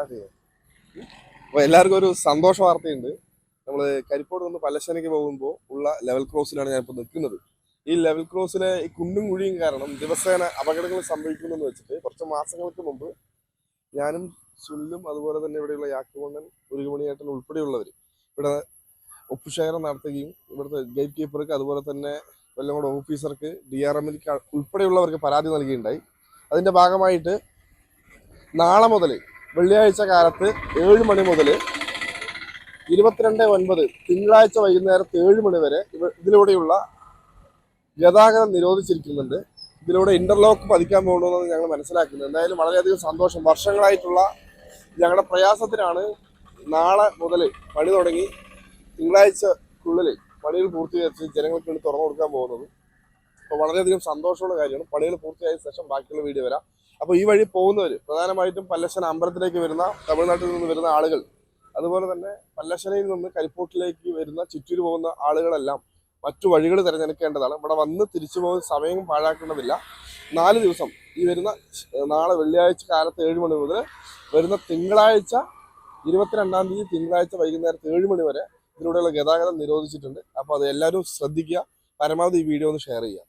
അപ്പോൾ എല്ലാവർക്കും ഒരു സന്തോഷ വാർത്തയുണ്ട്. നമ്മൾ കരിപ്പോട് നിന്ന് പല്ലശ്ശേരിക്ക് പോകുമ്പോൾ ഉള്ള ലെവൽ ക്രോസിലാണ് ഞാനിപ്പോൾ നിൽക്കുന്നത്. ഈ ലെവൽ ക്രോസിലെ ഈ കുണ്ടും കുഴിയും കാരണം ദിവസേന അപകടങ്ങൾ സംഭവിക്കുന്നെന്ന് വെച്ചിട്ട് കുറച്ച് മാസങ്ങൾക്ക് മുമ്പ് ഞാനും സുനിലും അതുപോലെ തന്നെ ഇവിടെയുള്ള യാക്കുമണ്ണൻ ഉരുകുമണിയേട്ടൻ ഉൾപ്പെടെയുള്ളവർ ഇവിടെ ഒപ്പുശേഖരം നടത്തുകയും ഇവിടുത്തെ ഗേറ്റ് കീപ്പർക്ക് അതുപോലെ തന്നെ കൊല്ലങ്കോട് ഓഫീസർക്ക് DRMക്ക് ഉൾപ്പെടെയുള്ളവർക്ക് പരാതി നൽകുകയുണ്ടായി. അതിൻ്റെ ഭാഗമായിട്ട് നാളെ മുതൽ വെള്ളിയാഴ്ച കാലത്ത് 7 മണി മുതൽ 22/9 തിങ്കളാഴ്ച വൈകുന്നേരത്ത് 7 മണി വരെ ഇതിലൂടെയുള്ള ഗതാഗതം നിരോധിച്ചിരിക്കുന്നുണ്ട്. ഇതിലൂടെ ഇന്റർലോക്ക് പതിക്കാൻ പോകണമെന്ന് ഞങ്ങൾ മനസ്സിലാക്കുന്നത്. എന്തായാലും വളരെയധികം സന്തോഷം. വർഷങ്ങളായിട്ടുള്ള ഞങ്ങളുടെ പ്രയാസത്തിനാണ് നാളെ മുതൽ പണി തുടങ്ങി തിങ്കളാഴ്ചക്കുള്ളിൽ പണികൾ പൂർത്തീകരിച്ച് ജനങ്ങൾക്ക് വേണ്ടി തുറന്നു കൊടുക്കാൻ പോകുന്നത്. അപ്പോൾ വളരെയധികം സന്തോഷമുള്ള കാര്യമാണ്. പണികൾ പൂർത്തിയായ ശേഷം ബാക്കിയുള്ള വീഡിയോ വരാം. അപ്പോൾ ഈ വഴി പോകുന്നവർ പ്രധാനമായിട്ടും പല്ലശ്ശന അമ്പലത്തിലേക്ക് വരുന്ന തമിഴ്നാട്ടിൽ നിന്ന് വരുന്ന ആളുകൾ, അതുപോലെ തന്നെ പല്ലശ്ശനയിൽ നിന്ന് കരിപ്പോട്ടിലേക്ക് വരുന്ന ചിറ്റൂർ പോകുന്ന ആളുകളെല്ലാം മറ്റു വഴികൾ തിരഞ്ഞെടുക്കേണ്ടതാണ്. ഇവിടെ വന്ന് തിരിച്ചു പോകുന്ന സമയം പാഴാക്കേണ്ടതില്ല. 4 ദിവസം ഈ വരുന്ന നാളെ വെള്ളിയാഴ്ച കാലത്ത് 7 മണി മുതൽ വരുന്ന തിങ്കളാഴ്ച 22-ാം തീയതി തിങ്കളാഴ്ച വൈകുന്നേരത്ത് 7 മണി വരെ ഇതിലൂടെയുള്ള ഗതാഗതം നിരോധിച്ചിട്ടുണ്ട്. അപ്പോൾ അത് എല്ലാവരും ശ്രദ്ധിക്കുക. പരമാവധി ഈ വീഡിയോ ഒന്ന് ഷെയർ ചെയ്യുക.